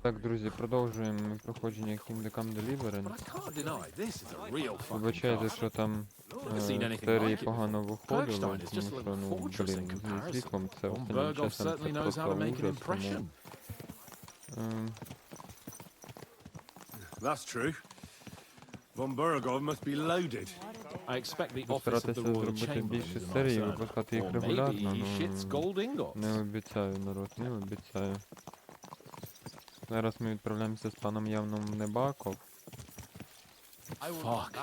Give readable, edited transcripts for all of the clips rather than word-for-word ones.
Так, друзі, продовжуємо проходження Kingdom Come Deliverance. Вибачайте, що там серії погано виходило, тому що, ну, блін, зі світлом це останнім часом це просто ужас, тому... That's true. Von Burgov must be loaded. Постаратися зробити більше серій, випускати їх регулярно, ну, не обіцяю, народ, не обіцяю. Зараз ми відправляємося з паном явним Нєбаков. Fuck.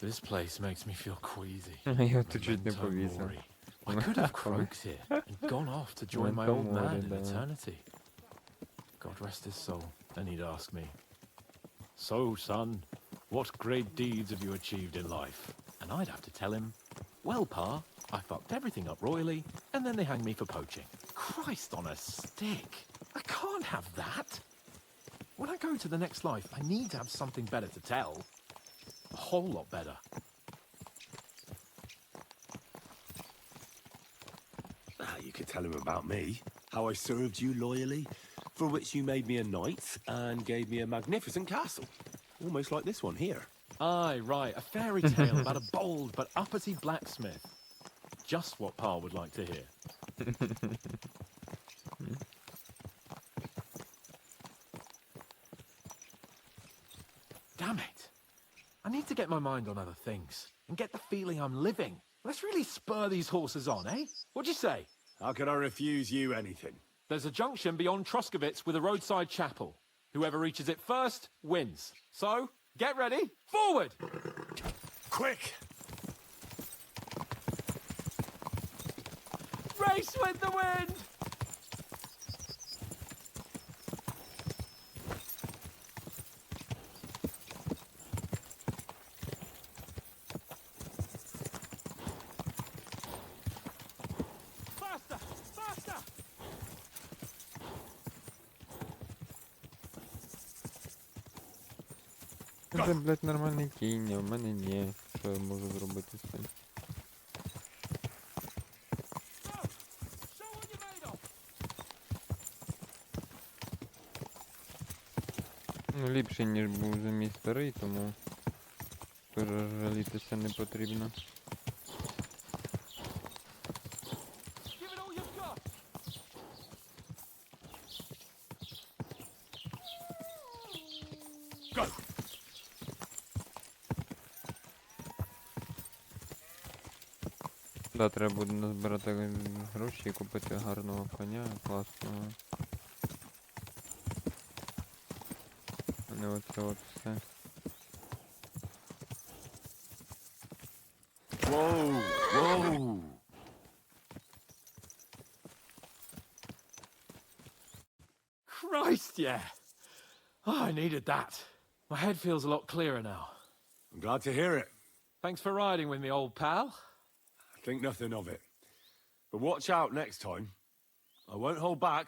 This place makes me feel queasy. Я тут чуть не повісив. I could have croaked here and gone off to join my old man in eternity. God rest his soul. Then he'd ask me, "So, son, what great deeds have you achieved in life?" And I'd have to tell him, "Well, Pa, I fucked everything up royally, and then they hang me for poaching." Christ on a stick! I can't have that! When I go to the next life, I need to have something better to tell. A whole lot better. You could tell him about me, how I served you loyally, for which you made me a knight and gave me a magnificent castle. Almost like this one here. Aye, right, a fairy tale about a bold but uppity blacksmith. Just what Pa would like to hear. Damn it. I need to get my mind on other things and get the feeling I'm living. Let's really spur these horses on, eh? What'd you say? How could I refuse you anything? There's a junction beyond Truscovitz with a roadside chapel. Whoever reaches it first wins. So, get ready. Forward! Quick! Race with the wind! Faster! Faster! Це, блядь, нормальний кінь, а в мене ні. Що я можу зробити з цим? Show what you're made of! Ну, ліпший, ніж був вже мій старий, тому теж жалітися не потрібно. Give it all you've got! Go! Да, треба буде назбирати гроші і купити гарного коня, класного. А не оце от все. Whoa! Whoa! Christ, yeah! Oh, I needed that. My head feels a lot clearer now. I'm glad to hear it. Thanks for riding with me, old pal. Think nothing of it. But watch out next time. I won't hold back.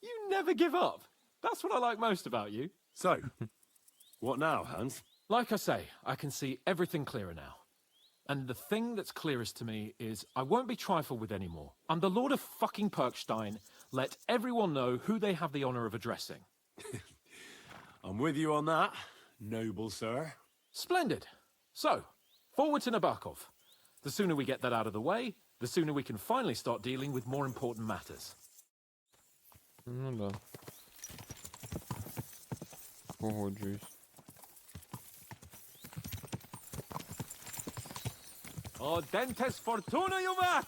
You never give up. That's what I like most about you. So, what now, Hans? Like I say, I can see everything clearer now. And the thing that's clearest to me is I won't be trifled with anymore. I'm the Lord of fucking Perkstein. Let everyone know who they have the honor of addressing. I'm with you on that, noble sir. Splendid. So, forward to Nєбаков. The sooner we get that out of the way, the sooner we can finally start dealing with more important matters. Ну да. Погоджуюсь. Oh, dentes fortuna, you mat!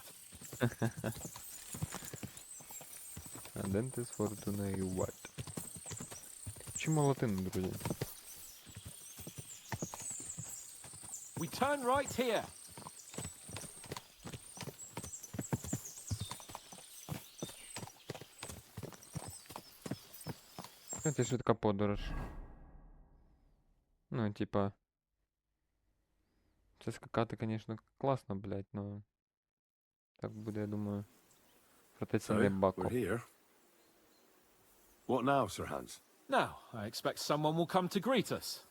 Адентис фортуна і what? Вчимо латину, друзі. We turn right here. Це швидка подорож. Ну, типа... Це скакати, конечно, класно, блядь, но... Так буде, я думаю... Проте це So, Нєбаков. we're here. What now, Sir Hans? Now, I expect someone will come to greet us.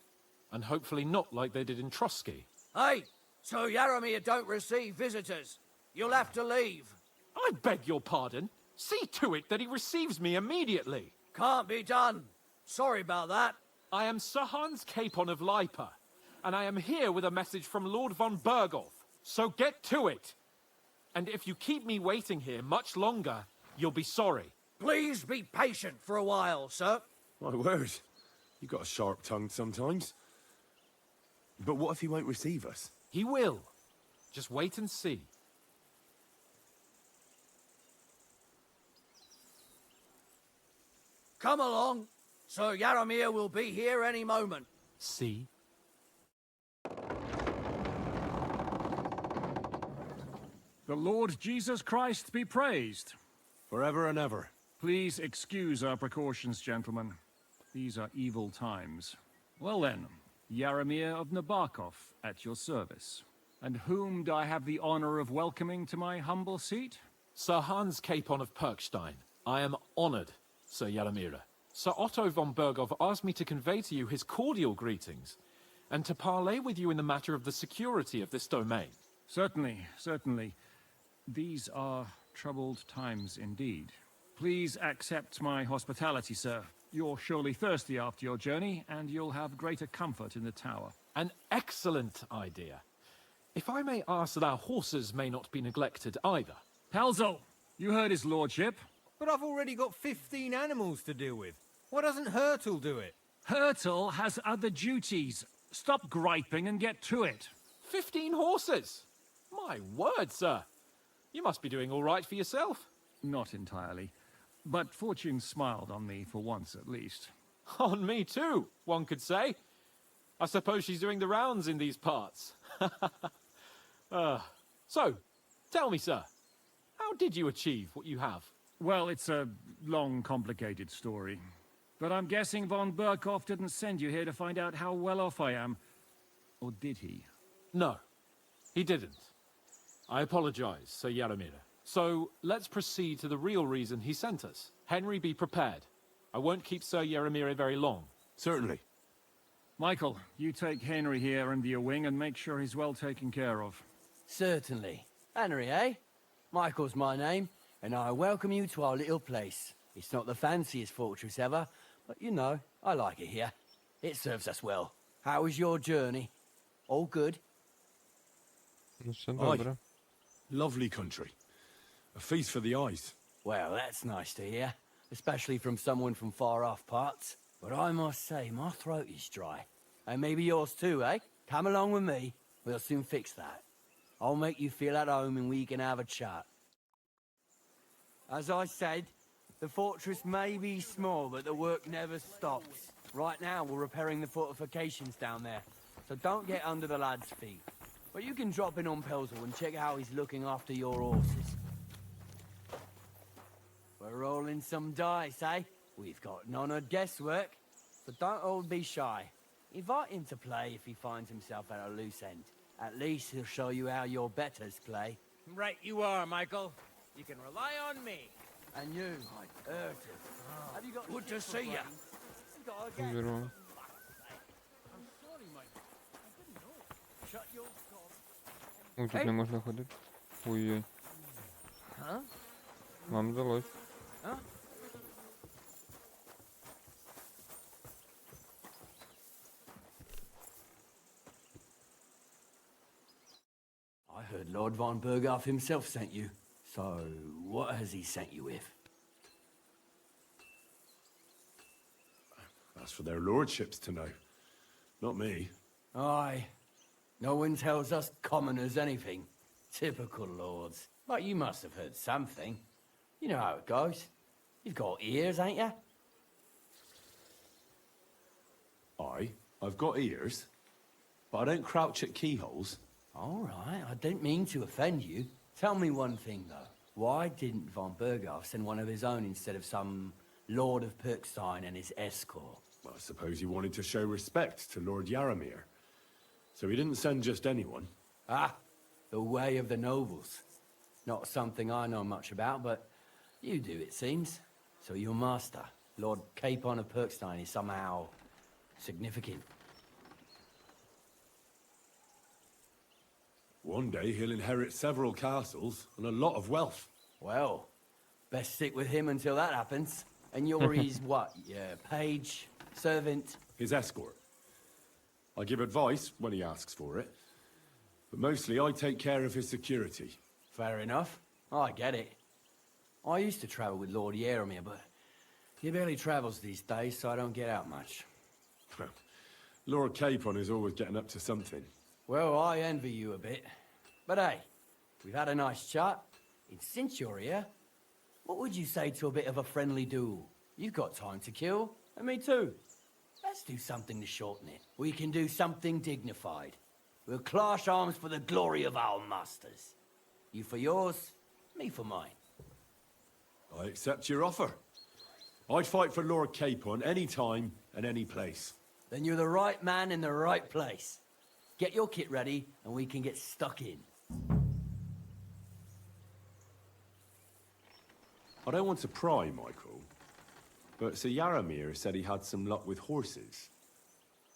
And hopefully not like they did in Trotsky. Hey, so Yaromir don't receive visitors. You'll have to leave. I beg your pardon. See to it that he receives me immediately. Can't be done. Sorry about that. I am Sir Hans Capon of Lipa, and I am here with a message from Lord von Bergolf. So get to it. And if you keep me waiting here much longer, you'll be sorry. Please be patient for a while, sir. My word. You got a sharp tongue sometimes. But what if he won't receive us? He will. Just wait and see. Come along. Sir Yaramir will be here any moment. See? The Lord Jesus Christ be praised. Forever and ever. Please excuse our precautions, gentlemen. These are evil times. Well then, Yaramir of Nєбаков at your service. And whom do I have the honor of welcoming to my humble seat? Sir Hans Capon of Perkstein. I am honored, Sir Yaramir. Sir Otto von Bergolf asked me to convey to you his cordial greetings, and to parley with you in the matter of the security of this domain. Certainly, certainly. These are troubled times indeed. Please accept my hospitality, sir. You're surely thirsty after your journey, and you'll have greater comfort in the tower. An excellent idea. If I may ask that our horses may not be neglected either. Pelzel, you heard his lordship. But I've already got 15 animals to deal with. Why doesn't Hurtle do it? Hurtle has other duties. Stop griping and get to it. 15 horses! My word, sir. You must be doing all right for yourself. Not entirely. But fortune smiled on me for once at least. On me too, one could say. I suppose she's doing the rounds in these parts. So, tell me, sir, how did you achieve what you have? Well, it's a long, complicated story. But I'm guessing von Bergolf didn't send you here to find out how well off I am. Or did he? No, he didn't. I apologize, Sir Yaramir. So, let's proceed to the real reason he sent us. Henry, be prepared. I won't keep Sir Yaramir very long. Certainly. Michael, you take Henry here under your wing and make sure he's well taken care of. Certainly. Henry, eh? Michael's my name, and I welcome you to our little place. It's not the fanciest fortress ever, but you know, I like it here. It serves us well. How was your journey? All good? Ну, все добре. Lovely country. A feast for the eyes. Well, that's nice to hear, especially from someone from far-off parts. But I must say, my throat is dry. And maybe yours too, eh? Come along with me. We'll soon fix that. I'll make you feel at home and we can have a chat. As I said, the fortress may be small, but the work never stops. Right now, we're repairing the fortifications down there, so don't get under the lad's feet. But you can drop in on Pelzel and check how he's looking after your horses. We're rolling some dice, eh? We've got none of guesswork, so don't all be shy. Invite him to play if he finds himself at a loose end. At least he'll show you how your betters play. Right you are, Michael. You can rely on me. And you, Urtus, have you got... Good to see you. Здорово. Shut your Ой, тут не можна ходити. Ой-ой. Huh? Вам вдалось. Huh? I heard Lord von Bergolf himself sent you. So, what has he sent you with? That's for their lordships to know. Not me. Aye. No one tells us commoners anything. Typical lords. But you must have heard something. You know how it goes. You've got ears, ain't you? I've got ears, but I don't crouch at keyholes. All right, I didn't mean to offend you. Tell me one thing, though. Why didn't von Bergolf send one of his own instead of some Lord of Perkstein and his escort? Well, I suppose he wanted to show respect to Lord Yaramir. So he didn't send just anyone. Ah, the way of the nobles. Not something I know much about, but you do, it seems. So your master, Lord Capon of Perkstein, is somehow significant. One day he'll inherit several castles and a lot of wealth. Well, Best stick with him until that happens. And you're his what? Yeah, page, servant. His escort. I give advice when he asks for it, but mostly I take care of his security. Fair enough. I get it. I used to travel with Lord Yeremir, but he barely travels these days, so I don't get out much. Lord Capon is always getting up to something. Well, I envy you a bit. But hey, we've had a nice chat. And since you're here, what would you say to a bit of a friendly duel? You've got time to kill, and me too. Let's do something to shorten it. We can do something dignified. We'll clash arms for the glory of our masters. You for yours, me for mine. I accept your offer. I'd fight for Lord Capon any time and any place. Then you're the right man in the right place. Get your kit ready, and we can get stuck in. I don't want to pry, Michael, but Sir Yaramir said he had some luck with horses.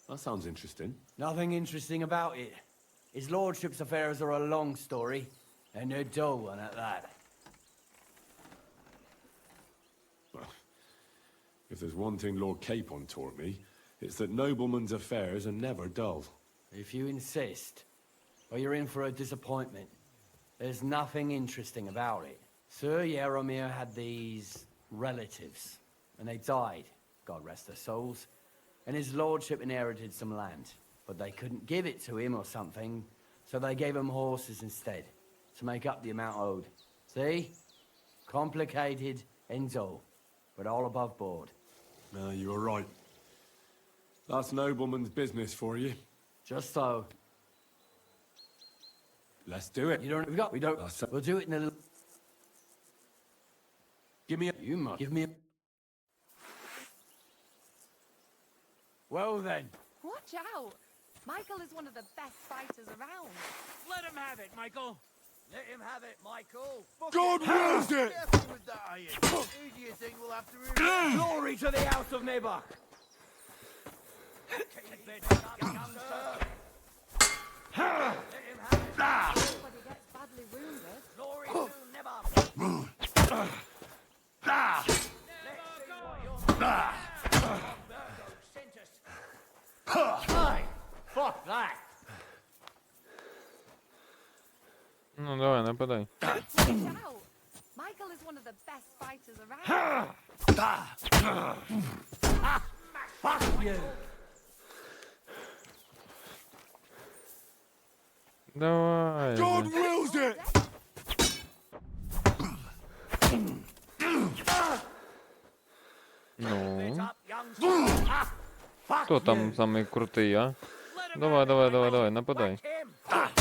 That sounds interesting. Nothing interesting about it. His lordship's affairs are a long story, and a dull one at that. Well, if there's one thing Lord Capon taught me, it's that noblemen's affairs are never dull. If you insist, or you're in for a disappointment. There's nothing interesting about it. Sir Yaramir had these relatives, and they died, God rest their souls, and his lordship inherited some land. But they couldn't give it to him or something, so they gave him horses instead, to make up the amount owed. See? Complicated and dull, but all above board. No, you were right. That's nobleman's business for you. Just so. Let's do it. You don't, we don't, we'll do it in a little... Give me a... You must give me a... Well then. Watch out! Michael is one of the best fighters around. Let him have it, Michael. Let him have it, Michael. God wills it! Careful with that iron. Who do you think will have to remove? Glory to the house of Nyebakovs. Everybody gets badly wounded. Glory to Nyebakovs. Fuck that. Ну давай, нападай. Watch out! Michael is one of the best fighters around. Fuck you. Давай. God wills it! Ну, Fuck хто там самий крутий, а? Давай, давай, давай, давай, нападай. Whack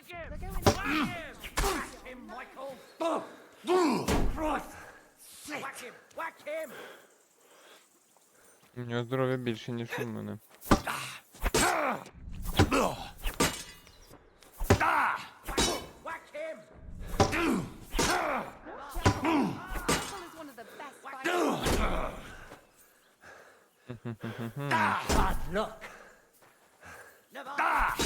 him! They're going Whack him! Whack him, Michael! Christ. Whack him! Whack him! У нього здоров'я більше, ніж у мене. Whack him! Michael is one of the best fighters around. Bad luck. Watch out!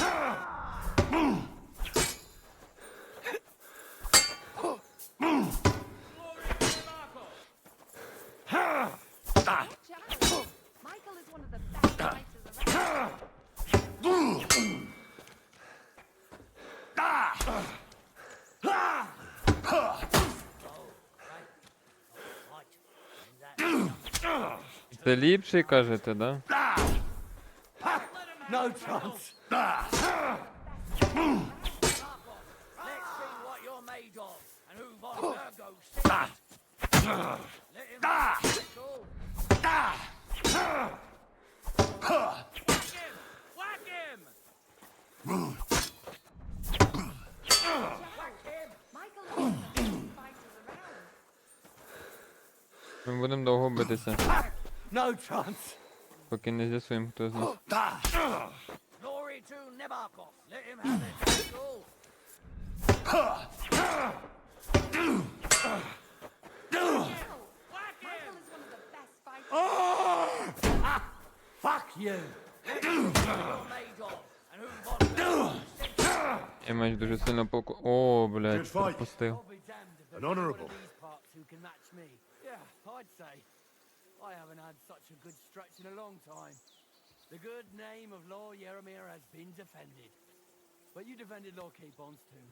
Michael is one of the best fighters around. Це ліпший, кажете, да? No chance. Let's see what you're made of and who Von Virgo sent. Let him have it, Michael. Whack him! Whack him! Michael is one of the best fighters around. Ми будемо довго битися, No chance. поки не з'ясуємо, хто з нас. Glory to Nєбаков. Let him have it, Michael. Whack him! Michael is one of the best fighters. Fuck you. You're made of and who Von Virgo sent. Я Цей меч дуже сильно поку... О, блядь, Good fight. пропустив. I'll be damned if An there's anyone honourable. in these parts who can match me. Yeah, I'd say. I haven't had such a good stretch in a long time. The good name of Lord Yeremir has been defended. But you defended Lord Keybon's too.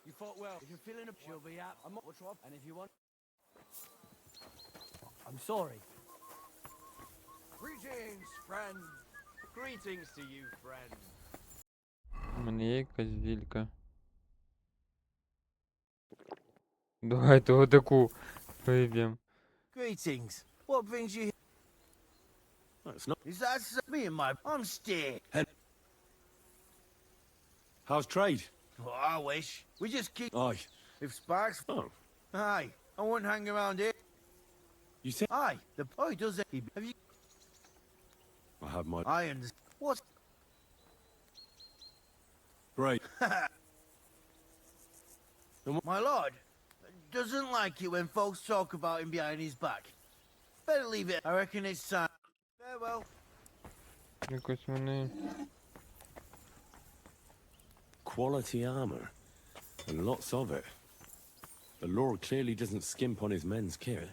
You fought well. If you're feeling up, she'll be out. And if you want... I'm sorry. Greetings, friend. Greetings to you, friend. У мене є якась вілька. Давайте отаку виб'єм. Greetings. What brings you here? No, it's not. Is that me and my... I'm scared. How's trade? Well, I wish. We just keep... Aye. If Sparks... Oh, Aye. I won't hang around here. you said Aye. The boy does it. Have you... I have my... I understand. What's... Great. My lord doesn't like it when folks talk about him behind his back. Better leave it. I reckon it's time. Farewell. Якось вони... Quality armor. And lots of it. The Lord clearly doesn't skimp on his men's kit.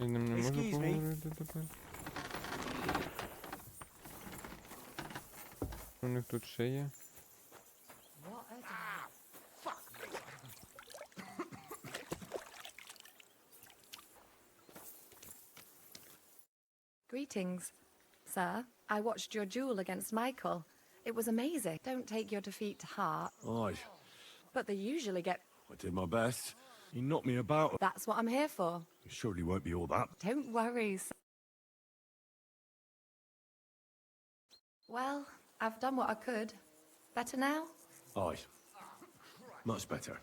Я з ним не можу Excuse me. поговорити тепер. У них тут ще є. Greetings, sir. I watched your duel against Michael. It was amazing. Don't take your defeat to heart, Aye. but they usually get... I did my best. He knocked me about. That's what I'm here for. It surely won't be all that. Don't worry, Well, I've done what I could. Better now? Aye. Much better.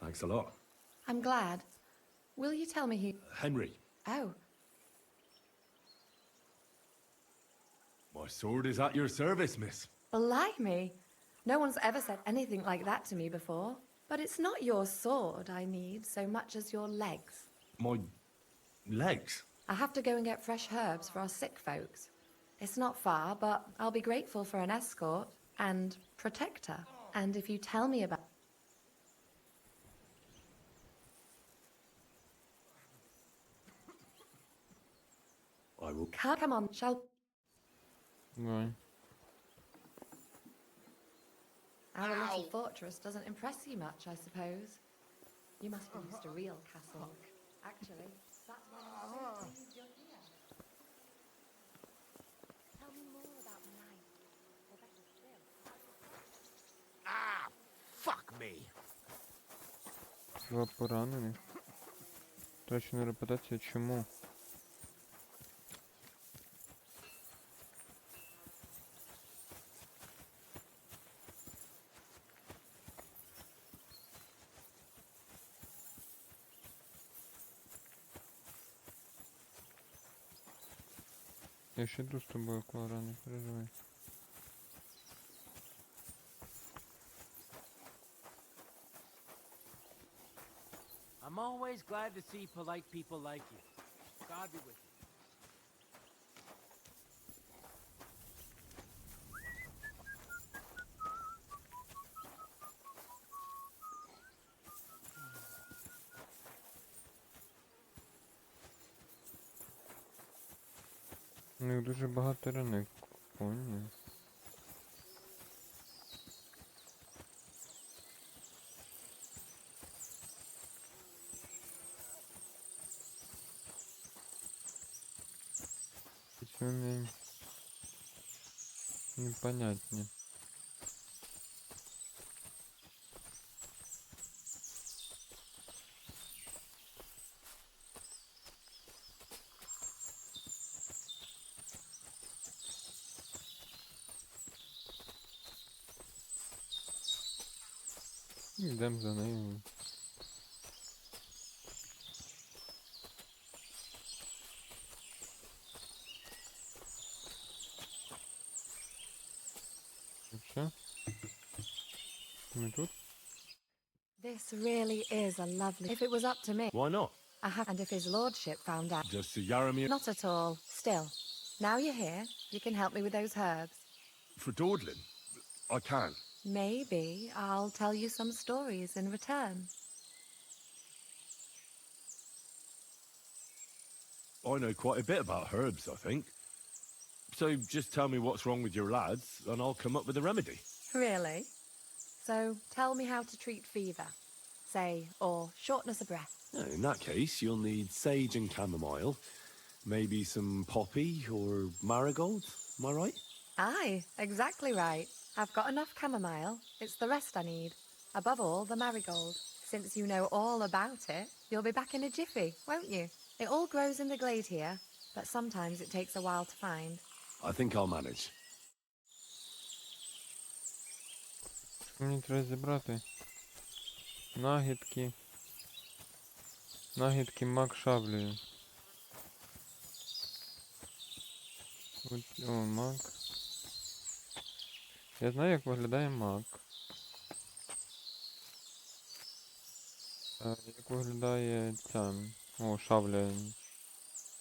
Thanks a lot. I'm glad. Will you tell me who... Henry, Oh, my sword is at your service, miss. blimey. No one's ever said anything like that to me before. But it's not your sword I need so much as your legs. My legs? I have to go and get fresh herbs for our sick folks. It's not far, but I'll be grateful for an escort and protector. And if you tell me about... I will. Come on, shall... Давай. Our little fortress doesn't impress you much, I suppose. You must be used to real castle. Actually, that's why I'm so pleased you're here. Tell me more about the night. Or better still, Fuck me. Два поранених. Точна репутація чому? Я ще йду з тобою, Клара, не переживай. I'm always glad to see polite people like you. God be with you. У них дуже багато ранок. Понял. Вони непонятні. Йдемо за нею. І все? Ми тут? This really is a lovely... If it was up to me, Why not? and if his lordship found out... Just to Yaramir Not at all. Still, now you're here, you can help me with those herbs. for dawdling? I can. Maybe I'll tell you some stories in return. I know quite a bit about herbs, I think. So just tell me what's wrong with your lads, and I'll come up with a remedy. Really? So tell me how to treat fever, say, or shortness of breath. In that case, you'll need sage and chamomile, maybe some poppy or marigold. Am I right? Aye, exactly right. I've got enough chamomile. It's the rest I need. Above all, the marigold. Since you know all about it, you'll be back in a jiffy, won't you? It all grows in the glade here, but sometimes it takes a while to find. I think I'll manage. Мені треба зібрати нагідки. Нагідки мак шаблею. О, мак. Я знаю, як виглядає мак. Як виглядає ця... О, шабля.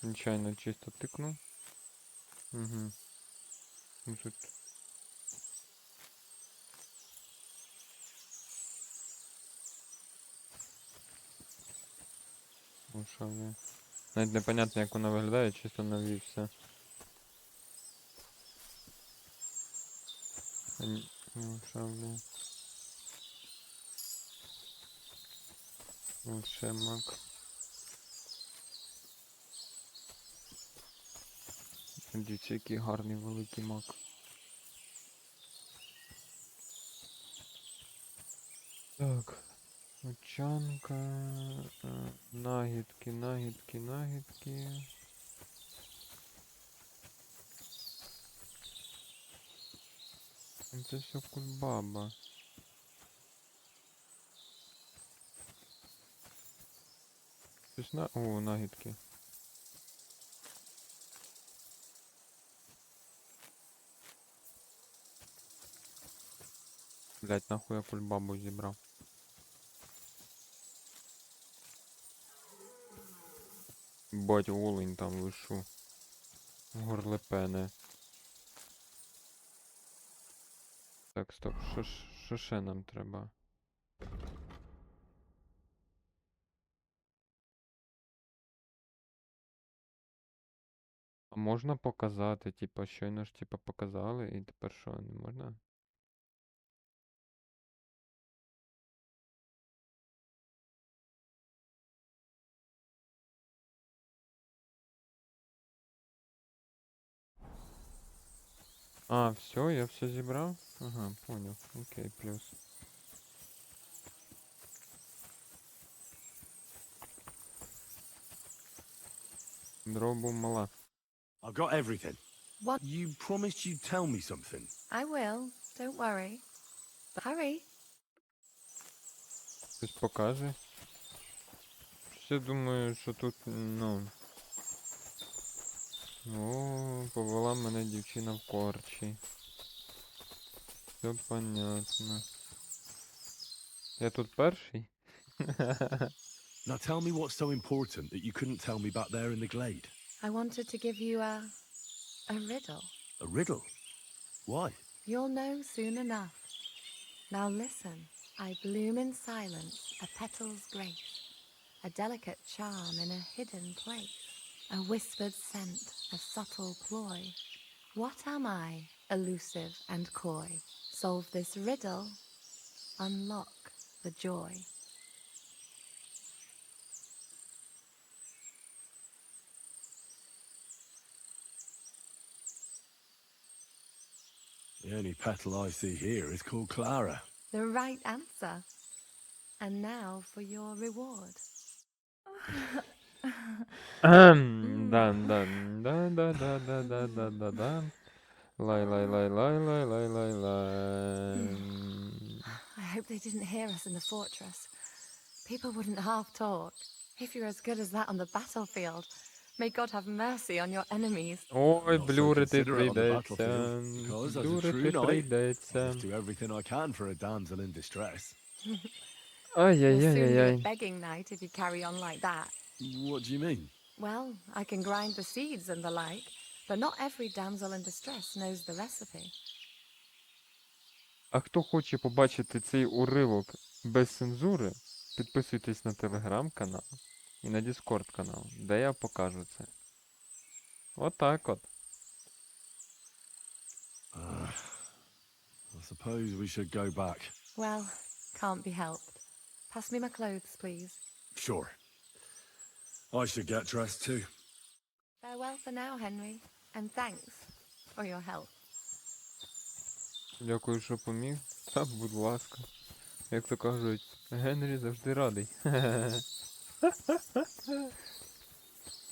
Нечайно чисто тикну. Угу. Тут... О, шабля. Навіть непонятно, як вона виглядає, чисто навівся. О, шабля. О, ще мак. Дивіться, який гарний великий мак. Так. Очанка. Нагідки, нагідки, нагідки. Це все кульбаба. Щось на... О, нагідки. Блять, нахуй я кульбабу зібрав. Бать, олень там лишу. Горлепене. Так, стоп, що ще нам треба? А можна показати, типа, щойно ж типа показали, і тепер що, не можна? А, все, я все зібрав? Ага, понял. Окей, плюс. Дробу мала. I've got everything. What? You promised you'd tell me something. I will, don't worry. But hurry. Щось покаже. Щось я думаю, що тут, ну... О, повела мене дівчина в корчі. Все понятно. Я тут перший? Now tell me what's so important that you couldn't tell me back there in the glade. I wanted to give you a riddle. A riddle? Why? You'll know soon enough. Now listen. I bloom in silence, a petal's grace, a delicate charm in a hidden place, a whispered scent, a subtle ploy. What am I, elusive and coy? Solve this riddle, unlock the joy. The only petal I see here is called Clara. The right answer. And now for your reward. Да. Лай. I hope they didn't hear us in the fortress. People wouldn't half talk. If you're as good as that on the battlefield, may God have mercy on your enemies. Ой, Not so блюрити considerate on the прийдеться. battlefield, because as a Блюрити true knight, I прийдеться. must do everything I can for a damsel in distress. You'll soon be Ай-яй-яй-яй-яй. a begging night if you carry on like that. What do you mean? Well, I can grind the seeds and the like, but not every damsel in distress knows the recipe. А хто хоче побачити цей уривок без цензури, підписуйтесь на телеграм-канал і на Діскорд канал, де я покажу це. Отак от. I suppose we should go back. Well, can't be helped. Pass me my clothes, please. Sure. I should get dressed too. Farewell for now, Henry, and thanks for your help. Дякую, що поміг. Так, будь ласка. Як то кажуть, Генрі завжди радий.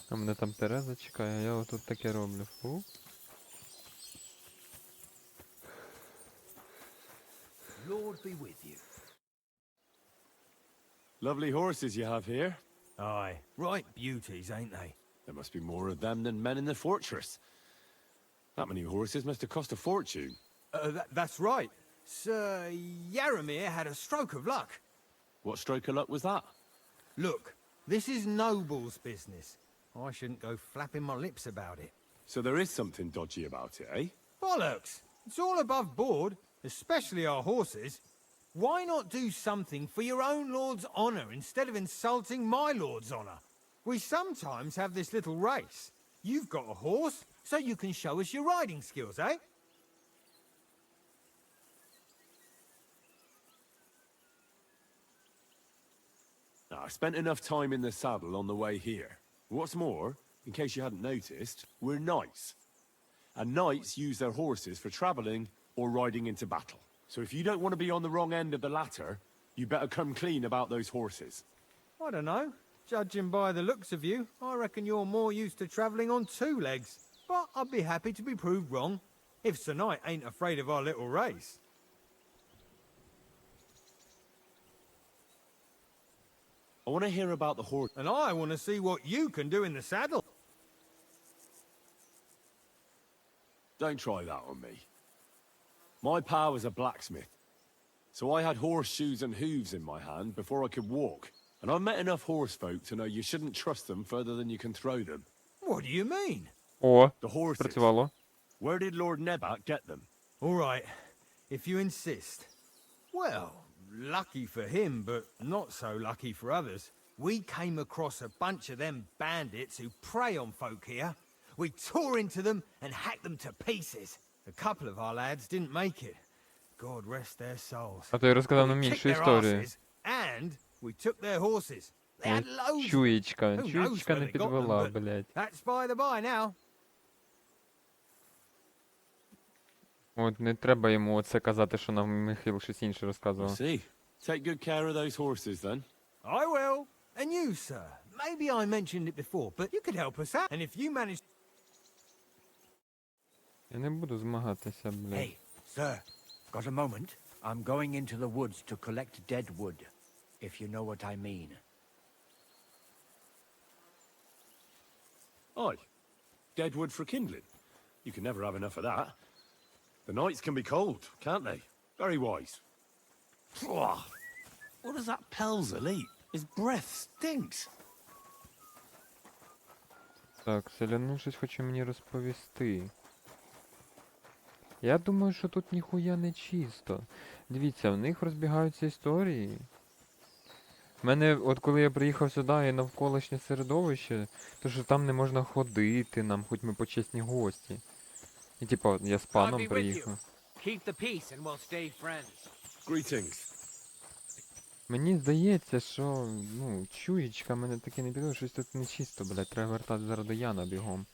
А мене там Тереза чекає, а я отут таке роблю. Фу. Lord be with you. Lovely horses you have here. Aye, right beauties, ain't they? There must be more of them than men in the fortress. That many horses must have cost a fortune. That's right. Sir Yaramir had a stroke of luck. What stroke of luck was that? Look, this is noble's business. I shouldn't go flapping my lips about it. So there is something dodgy about it, eh? Bollocks! It's all above board, especially our horses. Why not do something for your own lord's honour instead of insulting my lord's honour? We sometimes have this little race. You've got a horse, so you can show us your riding skills, eh? Now, I spent enough time in the saddle on the way here. What's more, in case you hadn't noticed, we're knights. And knights use their horses for travelling or riding into battle. So if you don't want to be on the wrong end of the latter, you better come clean about those horses. I don't know. Judging by the looks of you, I reckon you're more used to travelling on two legs. But I'd be happy to be proved wrong, if Sir Knight ain't afraid of our little race. I want to hear about the horse. And I want to see what you can do in the saddle. Don't try that on me. My pa was a blacksmith, so I had horseshoes and hooves in my hand before I could walk. And I've met enough horse folk to know you shouldn't trust them further than you can throw them. What do you mean? О, The horses. спрацювало. Where did Lord Nebak get them? All right, if you insist. Well, lucky for him, but not so lucky for others. We came across a bunch of them bandits who prey on folk here. We tore into them and hacked them to pieces. A couple of our lads didn't make it. God rest their souls. А то я розказав нам We іншу kicked their історію. asses, and we took their horses. They had loads. Чуєчка, Who knows чуєчка where не they got them, підвела, but блядь. That's by the by now. От не треба йому оце казати, що нам Михайло щось інше розказував. See. Take good care of those horses then. I will. And you, sir. Maybe I mentioned it before, but you could help us out. And if you manage... Я не буду змагатися, блядь. Hey, sir, got a moment? I'm going into the woods to collect dead wood, if you know what I mean. Aye. Dead wood for kindling. You can never have enough of that. The nights can be cold, can't they? Very wise. Pwah. What does that Pelzel eat? His breath stinks. Так, селянин щось хоче мені розповісти. Я думаю, що тут ніхуя не чисто. Дивіться, в них розбігаються історії. В мене, от коли я приїхав сюди і навколишнє середовище, то що там не можна ходити нам, хоч ми почесні гості. І типа, я з паном приїхав. Keep the peace and we'll stay friends. Greetings. Мені здається, що, ну, чуєчка мене таки не піде, щось тут нечисто, блядь, треба вертати зараз до Яна бігом.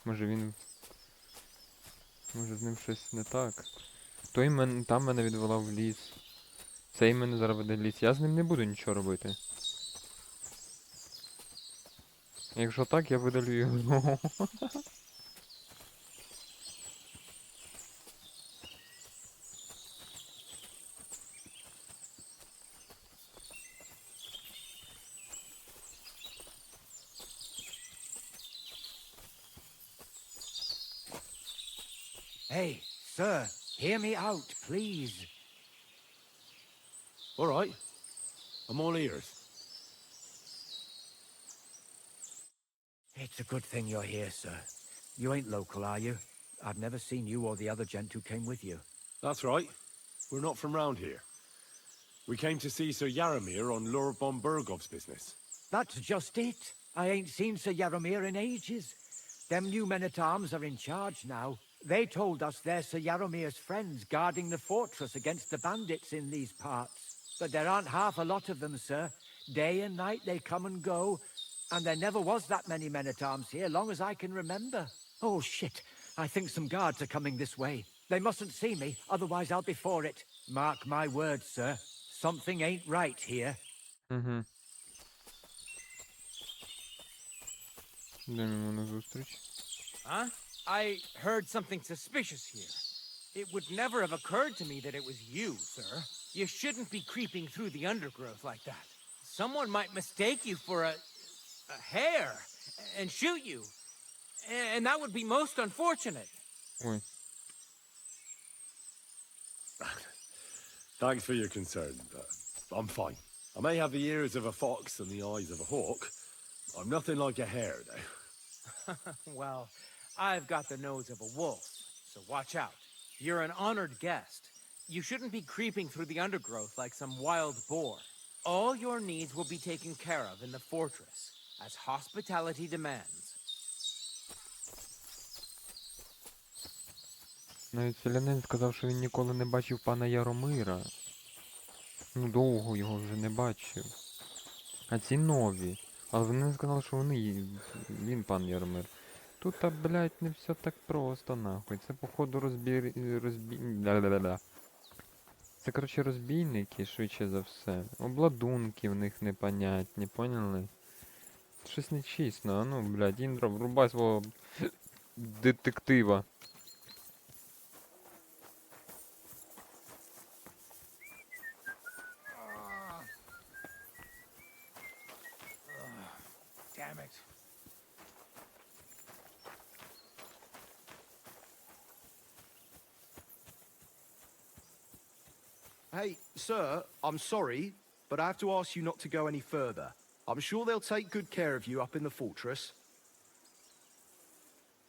Може він... Може з ним щось не так. Той там мене відволав в ліс. Цей мене зараз веде в ліс. Я з ним не буду нічого робити. Якщо так, я видалю його. Hey, sir, hear me out, please. All right. I'm all ears. It's a good thing you're here, sir. You ain't local, are you? I've never seen you or the other gent who came with you. That's right. We're not from round here. We came to see Sir Yaramir on Lord von Bergov's business. That's just it. I ain't seen Sir Yaramir in ages. Them new men-at-arms are in charge now. They told us they're Sir Yaramir's friends guarding the fortress against the bandits in these parts. But there aren't half a lot of them, sir. Day and night they come and go, and there never was that many men-at-arms here, long as I can remember. Oh, shit. I think some guards are coming this way. They mustn't see me, otherwise I'll be for it. Mark my words, sir. Something ain't right here. Угу. Йдемо йому назустріч. Huh? I heard something suspicious here. It would never have occurred to me that it was you, sir. You shouldn't be creeping through the undergrowth like that. Someone might mistake you for a hare and shoot you. And that would be most unfortunate. Ой. Thanks for your concern, but I'm fine. I may have the ears of a fox and the eyes of a hawk. I'm nothing like a hare, though. Well, I've got the nose of a wolf, so watch out. You're an honored guest. You shouldn't be creeping through the undergrowth like some wild boar. All your needs will be taken care of in the fortress, as hospitality demands. Навіть селянин сказав, що він ніколи не бачив пана Яромира. Ну, довго його вже не бачив. А ці нові. Але вони не сказали, що він пан Яромир. Тут, блядь, не все так просто, нахуй. Це, походу, Це, коротше, розбійники, швидше за все. Обладунки в них непонятні, поняли? Щось нечисно, а ну, блядь, Індра, врубай свого детектива. Damn it. Hey, sir, I'm sorry, but I have to ask you not to go any further. I'm sure they'll take good care of you up in the fortress.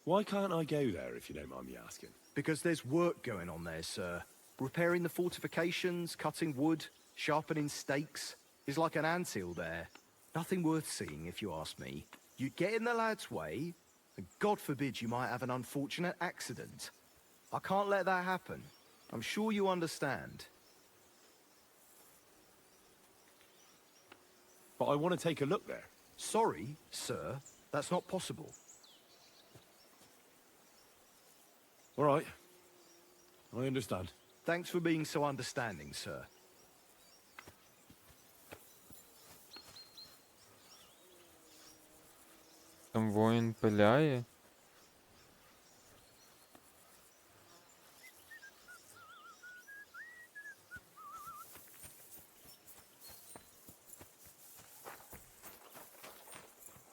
Why can't I go there, if you don't mind me asking? Because there's work going on there, sir. Repairing the fortifications, cutting wood, sharpening stakes. There's like an anthill there. Nothing worth seeing, if you ask me. You'd get in the lad's way, and God forbid you might have an unfortunate accident. I can't let that happen. I'm sure you understand. But I want to take a look there. Sorry, sir, that's not possible. All right. I understand. Thanks for being so understanding, sir. Там воїн пиляє.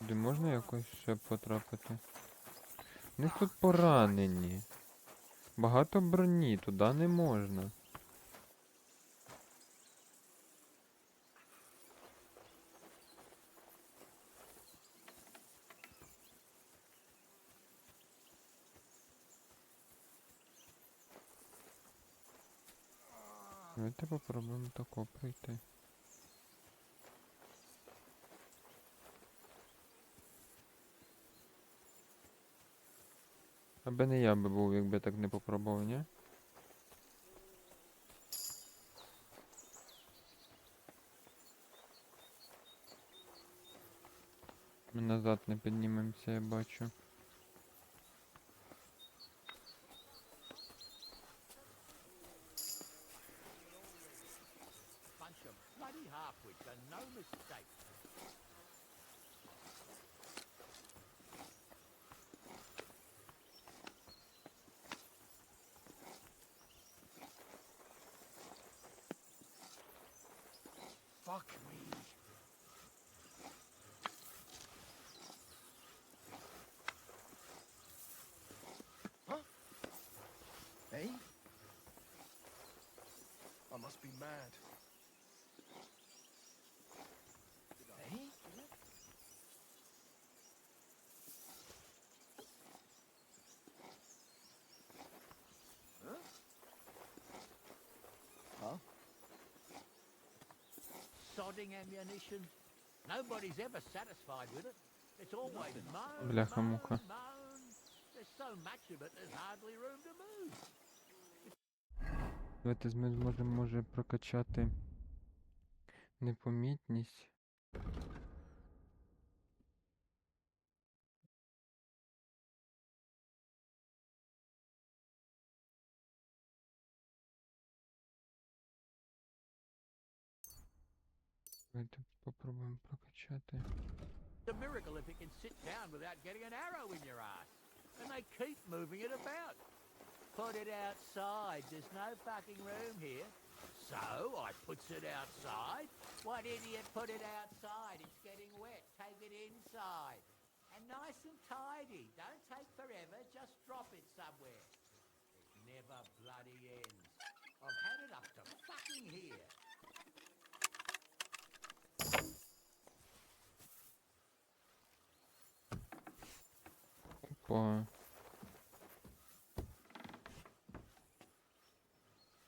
Де можна якось ще потрапити? У них тут поранені. Багато броні, туди не можна. Давайте попробуємо тако пройти. Аби не я би був, якби так не попробував, ні? Ми назад не піднімемося, я бачу. Fuck me. Huh? Hey? I must be mad. Hoarding ammunition. Nobody's ever satisfied with it. It's always moan, Бляха-муха. moan, moan. There's so much of it, there's hardly room to move. Давайте ми зможемо, може, прокачати непомітність. Давайте попробуємо прокачати. It's a miracle if it can sit down without getting an arrow in your ass. And they keep moving it about. Put it outside. There's no fucking room here. So I puts it outside. What idiot put it outside? It's getting wet. Take it inside. And nice and tidy. Don't take forever. Just drop it somewhere. It never bloody ends. I've had it up to fucking here. Опа.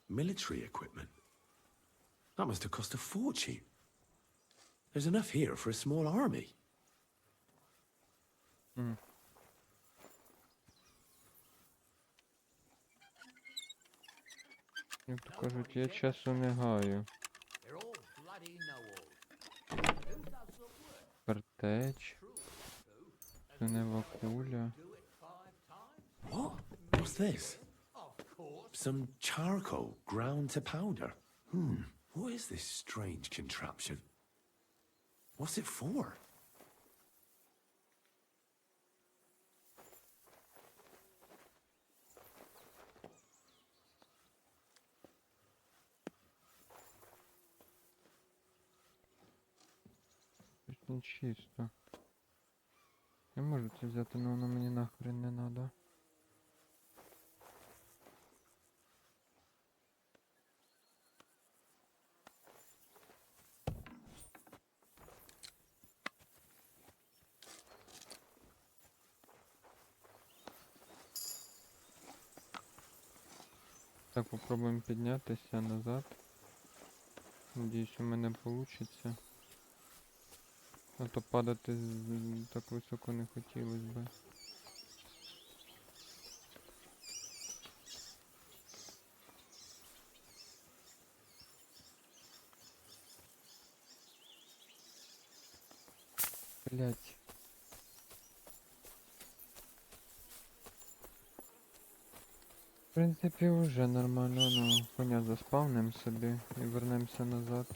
Military equipment. That must have cost a fortune. There's enough here for a small army. Як то кажуть, я часу не гаю. They're all bloody know-all. Who does the work? Картеч, тунева куля. Do it 5 times? What? What's this? Of course. Some charcoal ground to powder. What is this strange contraption? What's it for? Щось нечисто. Я можу це взяти, але воно мені нахрен не надо. Так, попробуємо піднятися назад. Надіюсь, у мене вийде. А то падати так високо не хотілося би. Блять. В принципі, вже нормально, ну, коня заспавним собі і вернемося назад.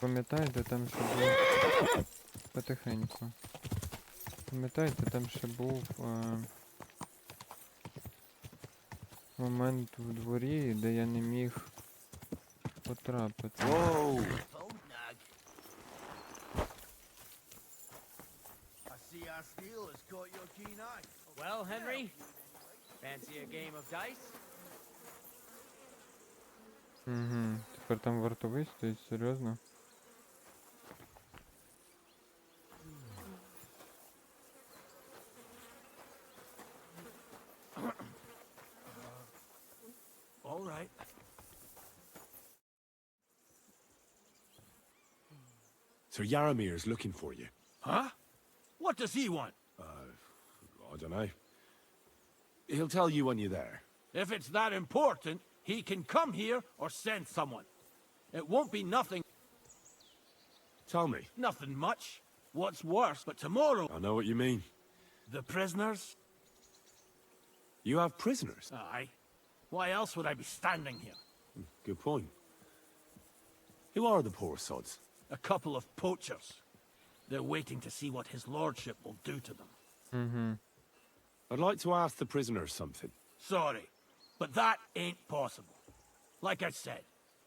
Пам'ятаєте, там ще був... Потихеньку. Пам'ятаєте, там ще був момент в дворі, де я не міг потрапити. Whoa! I see our steel has caught your keen eye. Well, Henry, fancy a game of dice? Угу. Тепер там вартовий стоїть, серйозно? All right. Sir Yaramir's looking for you. Huh? What does he want? I don't know. He'll tell you when you're there. If it's that important, he can come here or send someone. It won't be nothing much. What's worse, but tomorrow... I know what you mean. The prisoners? You have prisoners? Aye. Why else would I be standing here? Good point. Who are the poor sods? A couple of poachers. They're waiting to see what his lordship will do to them. Угу. I'd like to ask the prisoners something. Sorry, but that ain't possible. Like I said,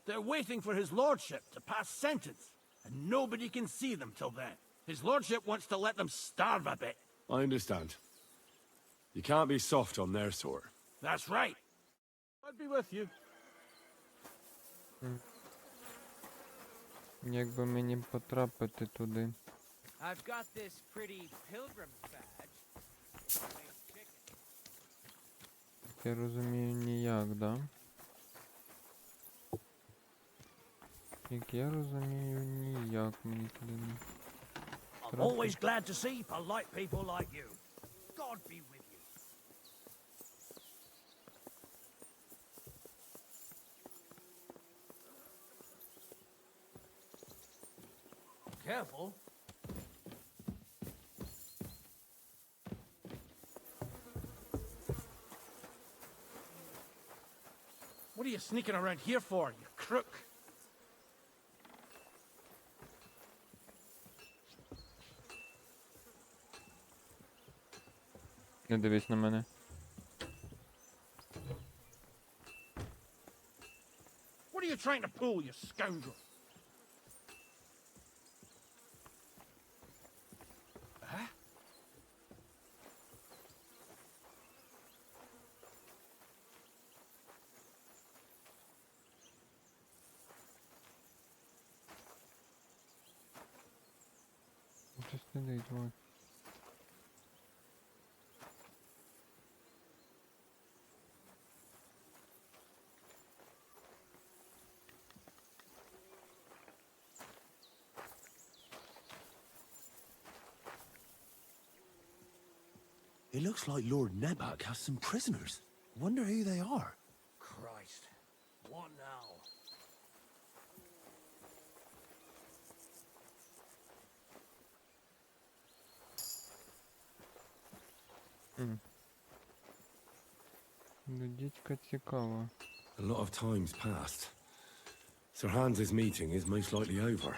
they're waiting for his lordship to pass sentence, and nobody can see them till then. His lordship wants to let them starve a bit. I understand. You can't be soft on their sort. That's right. I'll be with you. Як би мені потрапити туди? I've got this pretty pilgrim's badge. Я розумію ніяк, да? Як я розумію ніяк, мені туди не... I'm always glad to see polite people like you. God be with you. Careful. What are you sneaking around here for, you crook? Не дивись на мене. What are you trying to pull, you scoundrel? Huh? Щось не йде. It looks like Lord Nyebakovy has some prisoners. Wonder who they are. Christ. What now? Дідька цікаво. A lot of time's passed. Sir Hans's meeting is most likely over.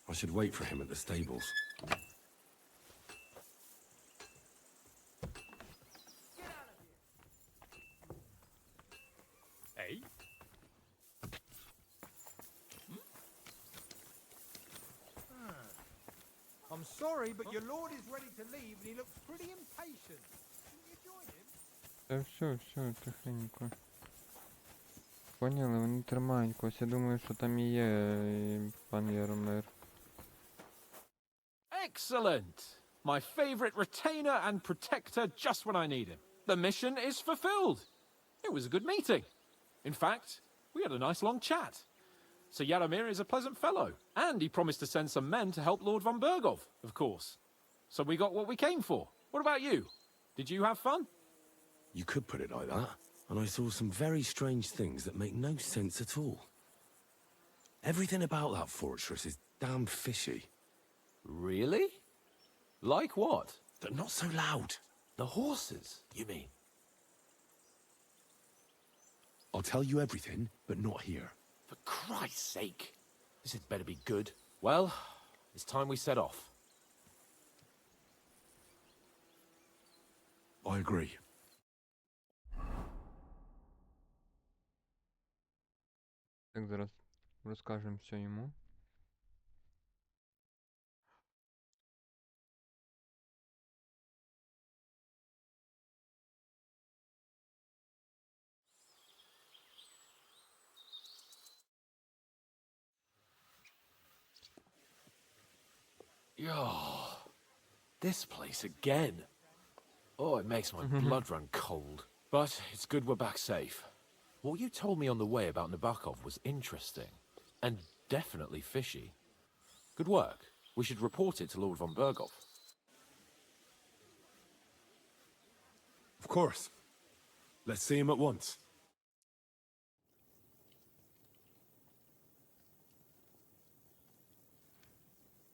I should wait for him at the stables. Hey? I'm sorry, but your lord is ready to leave and he looks pretty impatient. Shouldn't you join him? Та все, тихенько. Поняли, вони тримають когось. Я думаю, що там і є пан Яромир. Excellent! My favorite retainer and protector just when I need him. The mission is fulfilled. It was a good meeting. In fact, we had a nice long chat. Sir Jaromir is a pleasant fellow, and he promised to send some men to help Lord von Bergov, of course. So we got what we came for. What about you? Did you have fun? You could put it like that. And I saw some very strange things that make no sense at all. Everything about that fortress is damn fishy. Really? Like what? But not so loud. The horses, you mean? I'll tell you everything, but not here. For Christ's sake. This had better be good. Well, it's time we set off. I agree. Так, зараз розкажемо все йому. Oh, this place again. Oh, it makes my blood run cold. But it's good we're back safe. What you told me on the way about Nєбаков was interesting. And definitely fishy. Good work. We should report it to Lord von Bergov. Of course. Let's see him at once.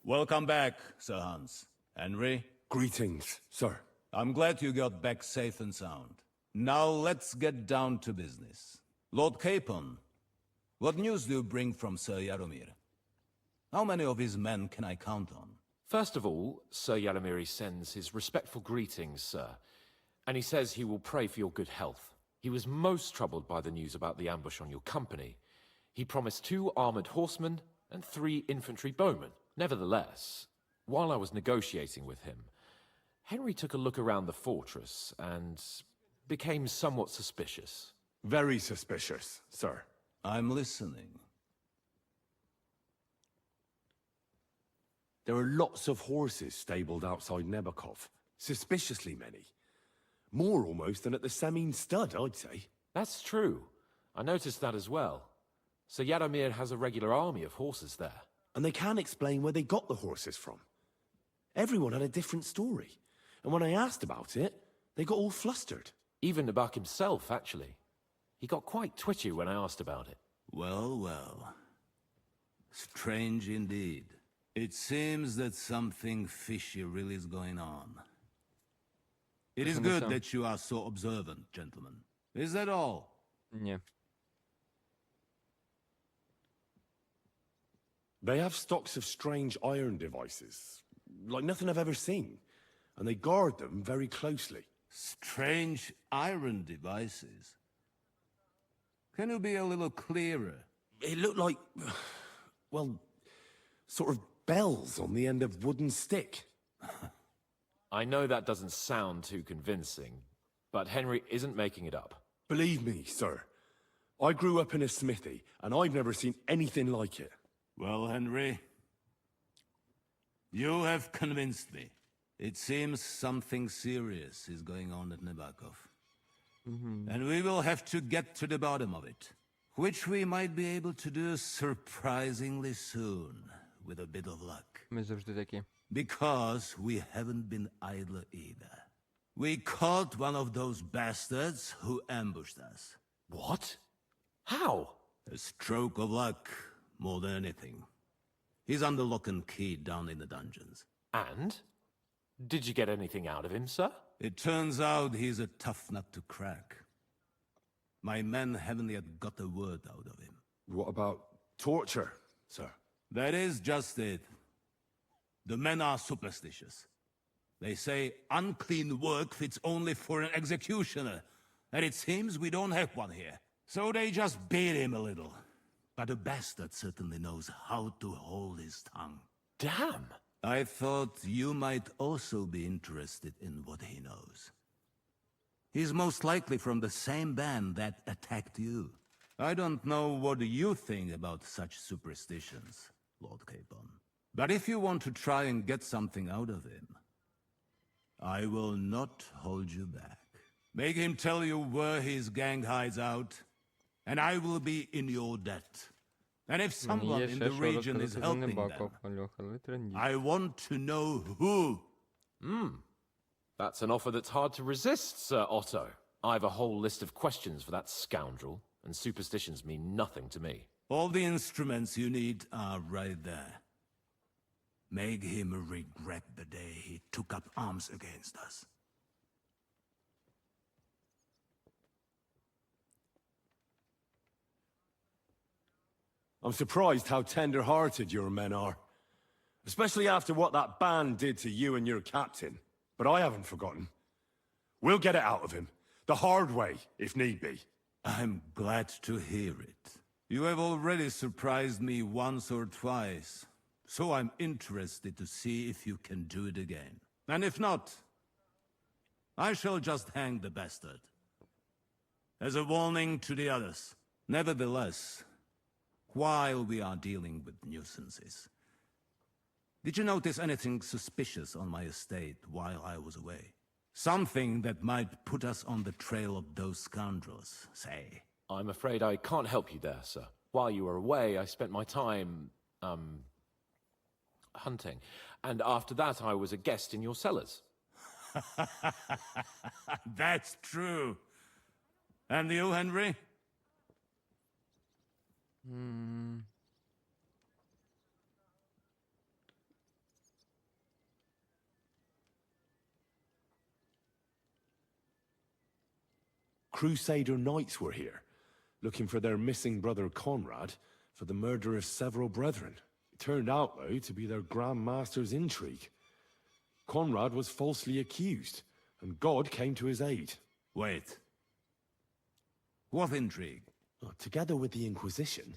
Welcome back, Sir Hans. Henry, Greetings, sir. I'm glad you got back safe and sound. Now let's get down to business. Lord Capon, what news do you bring from Sir Jaromir? How many of his men can I count on? First of all, Sir Jaromir sends his respectful greetings, sir. And he says he will pray for your good health. He was most troubled by the news about the ambush on your company. He promised 2 armored horsemen and 3 infantry bowmen. Nevertheless, while I was negotiating with him, Henry took a look around the fortress and became somewhat suspicious. Very suspicious, sir. I'm listening. There are lots of horses stabled outside Nєбаков. Suspiciously many. More almost than at the Semine stud, I'd say. That's true. I noticed that as well. So Yaromir has a regular army of horses there. And they can't explain where they got the horses from. Everyone had a different story. And when I asked about it, they got all flustered. Even Nєбак himself, actually. He got quite twitchy when I asked about it. Well, well. Strange indeed. It seems that something fishy really is going on. It is good that you are so observant, gentlemen. Is that all? Ні. They have stocks of strange iron devices, like nothing I've ever seen. And they guard them very closely. Strange iron devices? Can you be a little clearer? It looked like, well, sort of bells on the end of wooden stick. I know that doesn't sound too convincing, but Henry isn't making it up. Believe me, sir. I grew up in a smithy, and I've never seen anything like it. Well, Henry, you have convinced me. It seems something serious is going on at Nєбаков. And we will have to get to the bottom of it, which we might be able to do surprisingly soon, with a bit of luck. Ми завжди такі. Because we haven't been idle either. We caught one of those bastards who ambushed us. What? How? A stroke of luck, more than anything. He's under lock and key down in the dungeons. And? Did you get anything out of him, sir? It turns out he's a tough nut to crack. My men haven't yet got a word out of him. What about torture, sir? That is just it. The men are superstitious. They say unclean work fits only for an executioner, and it seems we don't have one here. So they just beat him a little. But a bastard certainly knows how to hold his tongue. Damn! I thought you might also be interested in what he knows. He's most likely from the same band that attacked you. I don't know what you think about such superstitions, Lord Capon. But if you want to try and get something out of him, I will not hold you back. Make him tell you where his gang hides out, and I will be in your debt. And if someone in the region is helping them, I want to know who. That's an offer that's hard to resist, Sir Otto. I've a whole list of questions for that scoundrel, and superstitions mean nothing to me. All the instruments you need are right there. Make him regret the day he took up arms against us. I'm surprised how tender-hearted your men are. Especially after what that band did to you and your captain. But I haven't forgotten. We'll get it out of him. The hard way, if need be. I'm glad to hear it. You have already surprised me once or twice, so I'm interested to see if you can do it again. And if not, I shall just hang the bastard. As a warning to the others. Nevertheless, while we are dealing with nuisances, did you notice anything suspicious on my estate while I was away? Something that might put us on the trail of those scoundrels, say. I'm afraid I can't help you there, sir. While you were away, I spent my time, hunting. And after that, I was a guest in your cellars. That's true. And you, Henry? Crusader knights were here, looking for their missing brother Conrad for the murder of several brethren. It turned out, though, to be their Grand Master's intrigue. Conrad was falsely accused, and God came to his aid. Wait. What intrigue? Together with the Inquisition,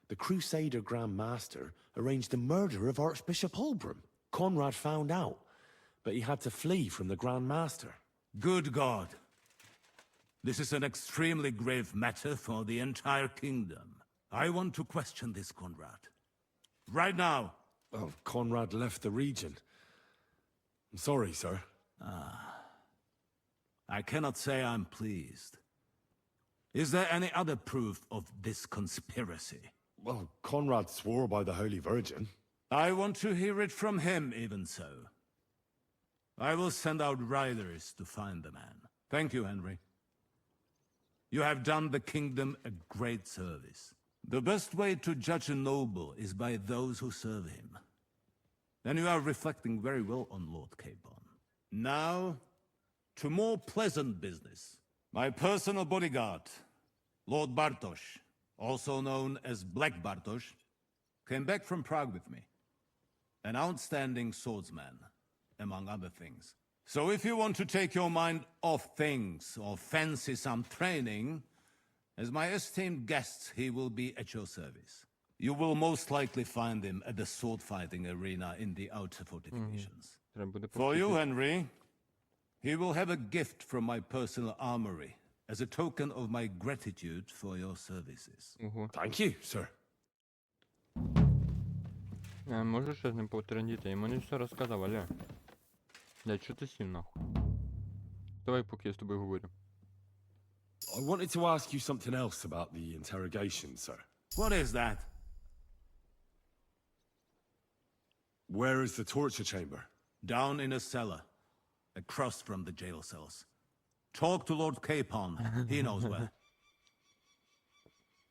the Crusader Grand Master arranged the murder of Archbishop Holbrook. Conrad found out, but he had to flee from the Grand Master. Good God. This is an extremely grave matter for the entire kingdom. I want to question this, Conrad. Right now. Well, Conrad left the region. I'm sorry, sir. I cannot say I'm pleased. Is there any other proof of this conspiracy? Well, Conrad swore by the Holy Virgin. I want to hear it from him, even so. I will send out riders to find the man. Thank you, Henry. You have done the kingdom a great service. The best way to judge a noble is by those who serve him. And you are reflecting very well on Lord Capon. Now, to more pleasant business. My personal bodyguard, Lord Bartosz, also known as Black Bartosz, came back from Prague with me. An outstanding swordsman, among other things. So if you want to take your mind off things or fancy some training, as my esteemed guest, he will be at your service. You will most likely find him at the sword-fighting arena in the outer fortifications. For you, Henry, he will have a gift from my personal armory as a token of my gratitude for your services. Thank you, sir. Можеш ще з ним потрендіти? Йому не все розказав, аля. Блядь, що ти сів нахуй? Давай, поки я з тобою говорю. I wanted to ask you something else about the interrogation, sir. What is that? Where is the torture chamber? Down in a cellar, across from the jail cells. Talk to Lord Capon. He knows where.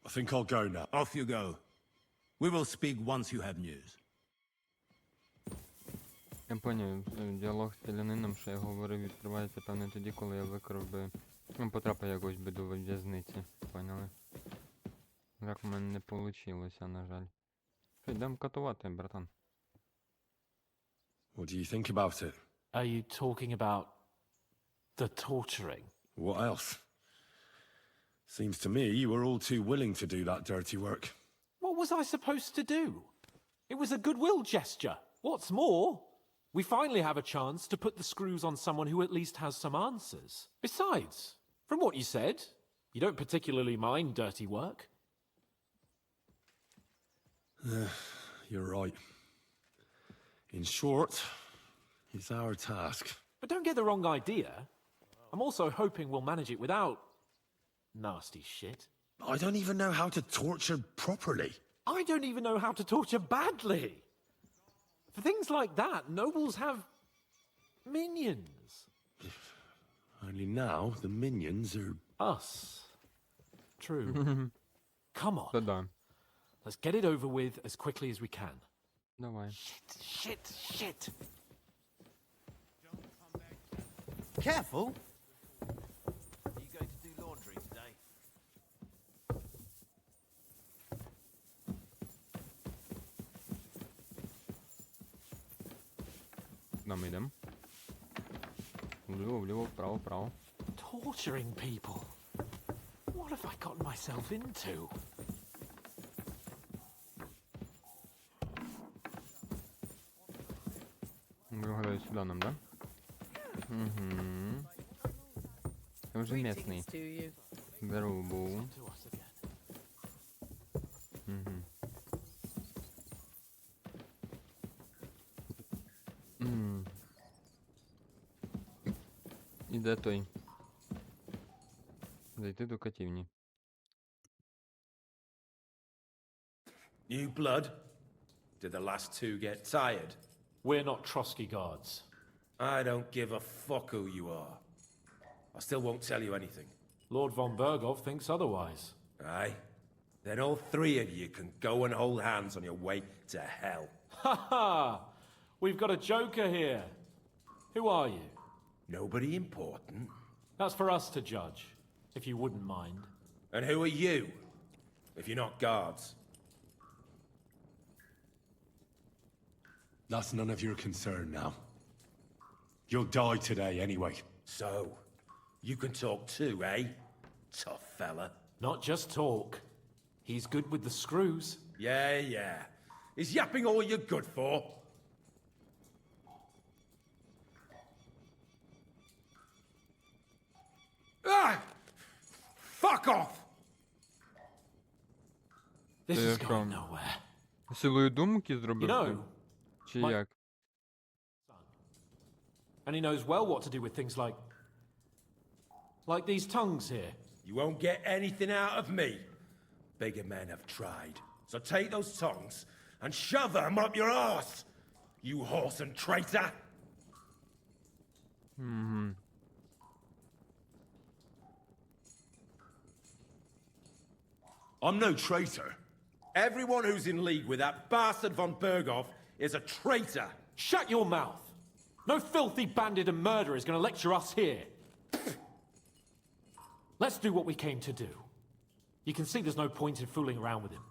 I think I'll go now. Off you go. We will speak once you have news. Я поняв, діалог з селянином, що я говорив, відкривається, певне, тоді, коли я викрав би... Ну, потрапив якось би до в'язниці, поняли? Так в мене не получилося, на жаль. Що, йдемо катувати, братан. What do you think about it? Are you talking about the torturing? What else? Seems to me you were all too willing to do that dirty work. What was I supposed to do? It was a goodwill gesture. What's more, we finally have a chance to put the screws on someone who at least has some answers. Besides, from what you said, you don't particularly mind dirty work. You're right. In short, it's our task. But don't get the wrong idea. I'm also hoping we'll manage it without nasty shit. I don't even know how to torture properly. I don't even know how to torture badly. For things like that, nobles have minions. Only now the minions are... Us. True. Come on. Та-да. Let's get it over with as quickly as we can. Давай. Shit. Careful! Are you going to do laundry today? Куди ми йдемо? Вліво, вправо, вправо. Torturing people. What have I gotten myself into? Виглядаю сюди нам, да? Угу. Я вже місний. Здорово був. To us again. Угу. І де той? Зайти до катівні. New blood? Did the last two get tired? We're not Trotsky guards. I don't give a fuck who you are. I still won't tell you anything. Lord von Bergov thinks otherwise. Aye? Then all three of you can go and hold hands on your way to hell. Ha ha! We've got a joker here. Who are you? Nobody important. That's for us to judge, if you wouldn't mind. And who are you, if you're not guards? That's none of your concern now. You'll die today anyway. So, you can talk too, eh? Tough fella. Not just talk. He's good with the screws. Yeah. Is yapping all you're good for? Ah! Fuck off! This They is are going from- nowhere. Силою думки You зробив? know, Чи My- як? And he knows well what to do with things like these tongues here. You won't get anything out of me. Bigger men have tried. So take those tongs and shove them up your arse, you whoreson traitor! I'm no traitor. Everyone who's in league with that bastard von Berghoff is a traitor! Shut your mouth! No filthy bandit and murderer is going to lecture us here. Let's do what we came to do. You can see there's no point in fooling around with him.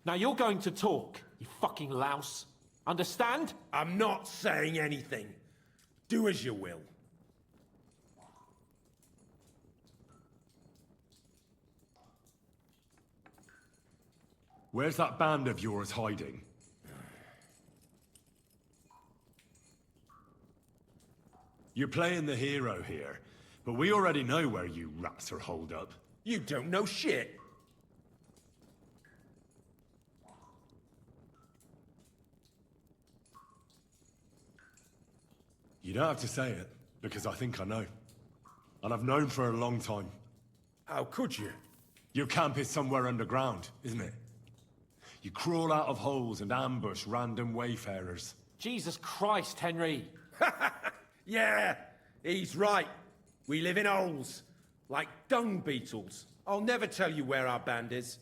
Now you're going to talk, you fucking louse. Understand? I'm not saying anything. Do as you will. Where's that band of yours hiding? You're playing the hero here, but we already know where you rats are holed up. You don't know shit. You don't have to say it, because I think I know. And I've known for a long time. How could you? Your camp is somewhere underground, isn't it? You crawl out of holes and ambush random wayfarers. Jesus Christ, Henry! Yeah, he's right. We live in holes, like dung beetles. I'll never tell you where our band is.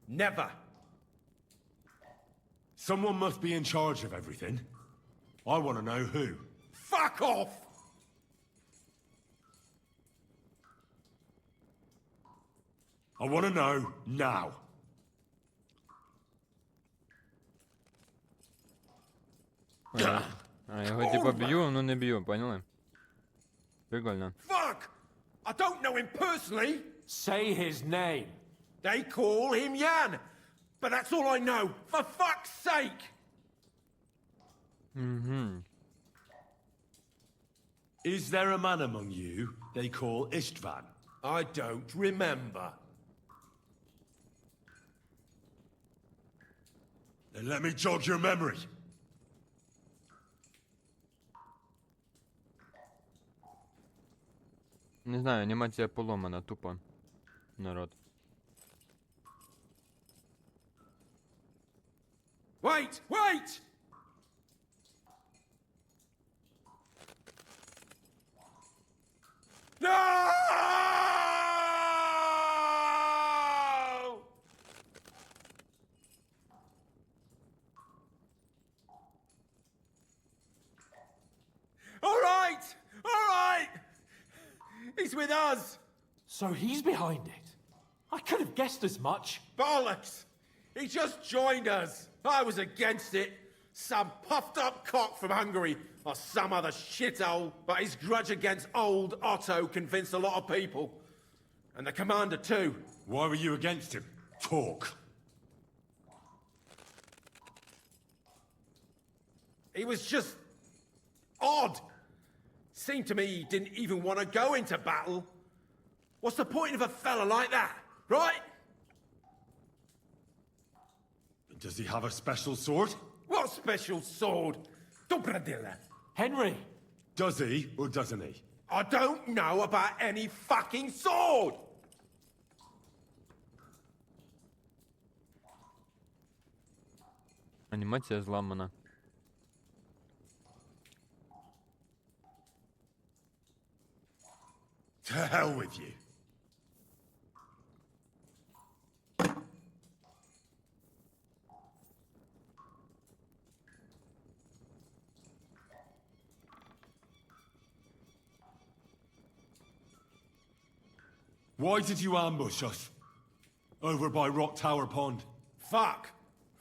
Never. Someone must be in charge of everything. I want to know who. Fuck off! I want to know now. А, його типа б'ю, но не б'ю, поняли? Прикольно. Fuck! I don't know him personally. Say his name. They call him Jan. But that's all I know. For fuck's sake! Is there a man among you they call Istvan? I don't remember. Then let me jog your memory. Не знаю, анімація поломана, тупо. Народ. Wait! Wait! No! All right! All right! He's with us! So he's behind it. I could have guessed as much. Bollocks! He just joined us. I was against it. Some puffed up cock from Hungary or some other shithole, but his grudge against old Otto convinced a lot of people. And the commander too. Why were you against him? Talk. He was just odd. Seemed to me he didn't even want to go into battle. What's the point of a fella like that, right? Does he have a special sword? What special sword? Dobradilla. Henry! Does he or doesn't he? I don't know about any fucking sword! Анімація зламана. To hell with you. Why did you ambush us? Over by Rock Tower Pond. Fuck!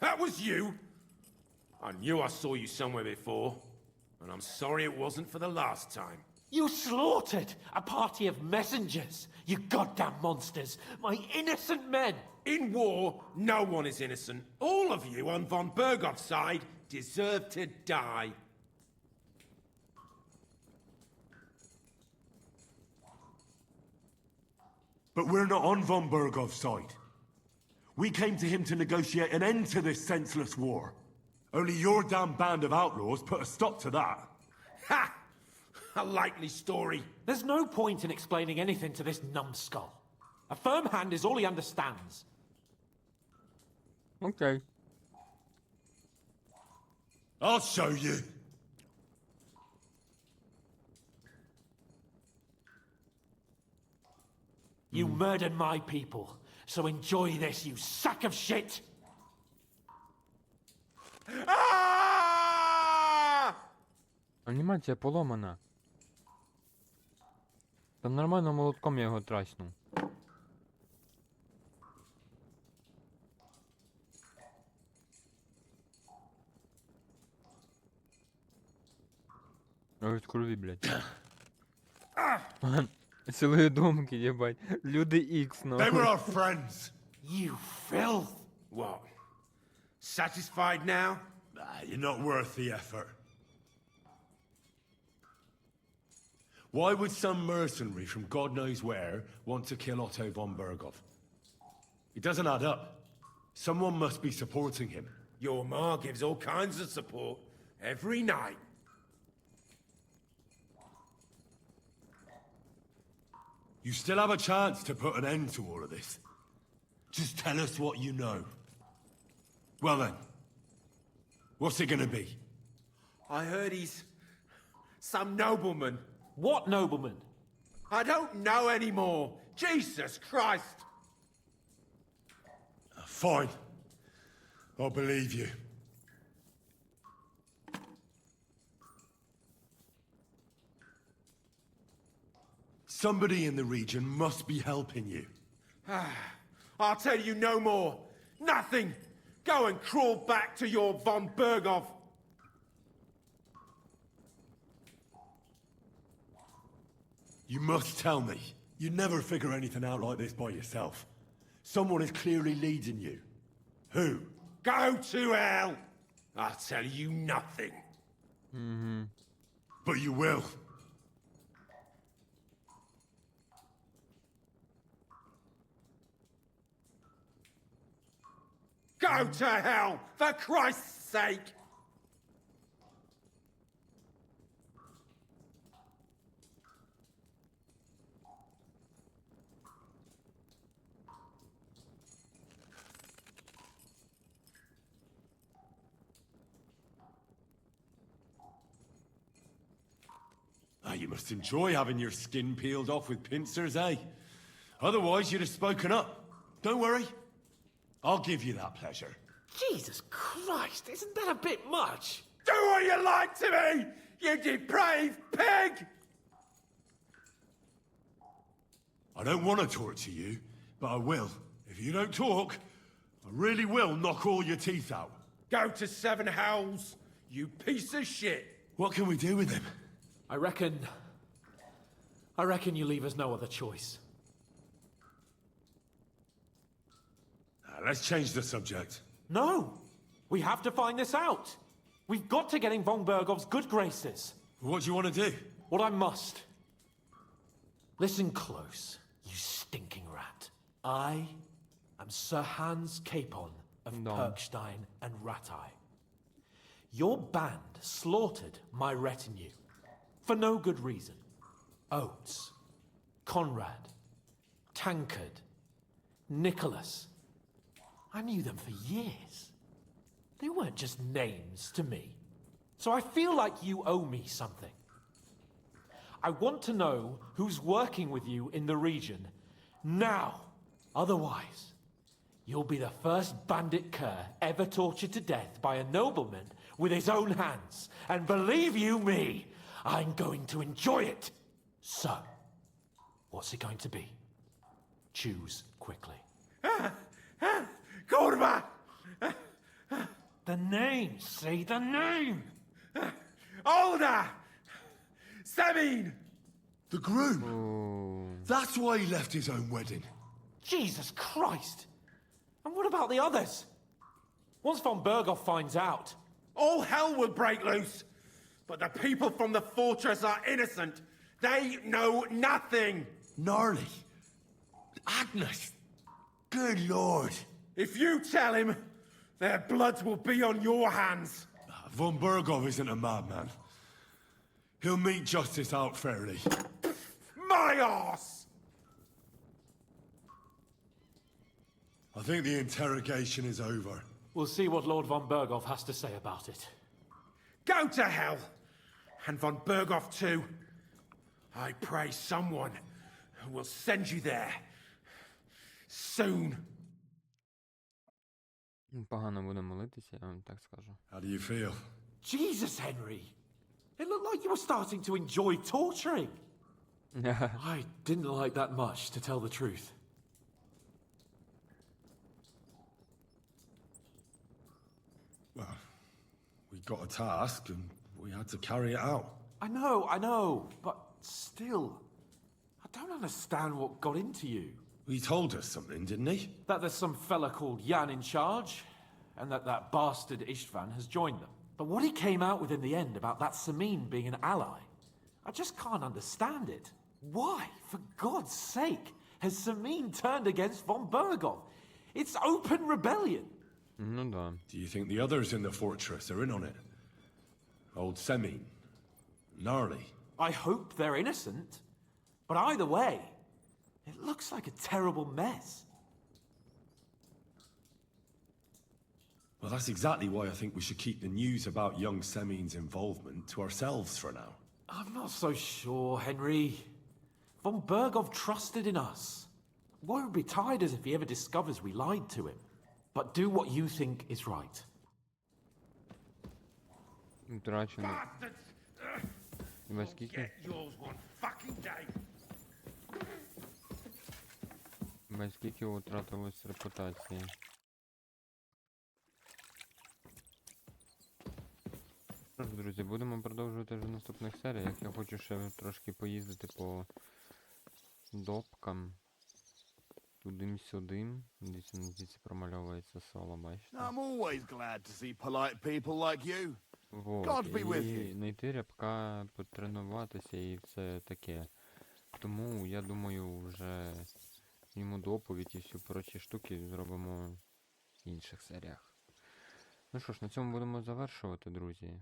That was you? I knew I saw you somewhere before. And I'm sorry it wasn't for the last time. You slaughtered a party of messengers, you goddamn monsters, my innocent men! In war, no one is innocent. All of you on von Bergoff's side deserve to die. But we're not on von Bergov's side. We came to him to negotiate an end to this senseless war. Only your damn band of outlaws put a stop to that. Ha! A likely story. There's no point in explaining anything to this numbskull. A firm hand is all he understands. Окей. I'll show you. You murdered my people, so enjoy this, you sack of shit! Анімація поломана. Та нормально молотком я його трасну. Ой, крові, блядь. Силої думки, єбать. Люди Ікс, ну. They were our friends. You filth! What? Satisfied now? You're not worth the effort. Why would some mercenary from God knows where want to kill Otto von Berghoff? It doesn't add up. Someone must be supporting him. Your ma gives all kinds of support every night. You still have a chance to put an end to all of this. Just tell us what you know. Well then, what's it gonna be? I heard he's some nobleman. What nobleman? I don't know anymore. Jesus Christ! Fine. I'll believe you. Somebody in the region must be helping you. I'll tell you no more. Nothing. Go and crawl back to your von Berghoff. You must tell me. You never figure anything out like this by yourself. Someone is clearly leading you. Who? Go to hell! I'll tell you nothing. But you will. Go to hell, for Christ's sake! You must enjoy having your skin peeled off with pincers, eh? Otherwise, you'd have spoken up. Don't worry. I'll give you that pleasure. Jesus Christ, isn't that a bit much? Do what you like to me, you depraved pig! I don't want to torture you, but I will. If you don't talk, I really will knock all your teeth out. Go to Seven Hells, you piece of shit! What can we do with him? I reckon you leave us no other choice. Let's change the subject. No! We have to find this out! We've got to get in von Berghoff's good graces. What do you want to do? What I must. Listen close, you stinking rat. I am Sir Hans Capon of Perkstein and Rattay. Your band slaughtered my retinue. For no good reason. Oates, Conrad, Tankard, Nicholas. I knew them for years. They weren't just names to me. So I feel like you owe me something. I want to know who's working with you in the region now. Otherwise, you'll be the first bandit cur ever tortured to death by a nobleman with his own hands. And believe you me, I'm going to enjoy it. So, what's it going to be? Choose quickly. Kurva! The name, say the name! Older! Sabine! The groom? That's why he left his own wedding. Jesus Christ! And what about the others? Once von Berghoff finds out... All hell will break loose! But the people from the fortress are innocent. They know nothing. Gnarly. Agnes. Good lord. If you tell him, Their blood will be on your hands. Von Bergov isn't a madman. He'll meet justice out fairly. My arse! I think the interrogation is over. We'll see what Lord von Bergov has to say about it. Go to hell! And von Bergov too. I pray someone will send you there. Soon. Погано буде молитися, я вам так скажу. How do you feel? Jesus, Henry! It looked like you were starting to enjoy torturing. I didn't like that much, to tell the truth. Well, we got a task and we had to carry it out. I know, but still, I don't understand what got into you. He told us something, didn't he? That there's some fella called Jan in charge, and that bastard Istvan has joined them. But what he came out with in the end about that Samin being an ally, I just can't understand it. Why, for God's sake, has Samin turned against von Bergov? It's open rebellion. Ну да. Do you think the others in the fortress are in on it? Old Semin, Gnarly. I hope they're innocent, but either way, it looks like a terrible mess. Well, that's exactly why I think we should keep the news about young Semin's involvement to ourselves for now. I'm not so sure, Henry. Von Bergov trusted in us. Won't be tired as if he ever discovers we lied to him. But do what you think is right. Втрачено. Скільки? Get yours one fucking day. Скільки втратилось репутації. Що ж, друзі, будемо продовжувати вже в наступних серіях. Я хочу ще трошки поїздити по допкам. Тудим-сюдим. Десь промальовується соло, бачите. I'm always glad to see polite people like you. Вот. God be with І you. знайти рябка, потренуватися і все таке. Тому, я думаю, вже йому доповідь і всі прочі штуки зробимо в інших серіях. Ну що ж, на цьому будемо завершувати, друзі.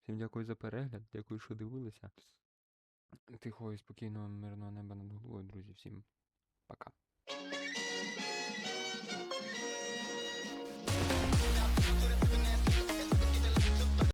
Всім дякую за перегляд, дякую, що дивилися. Тихого і спокійного, мирного неба над головою, друзі. Всім пока.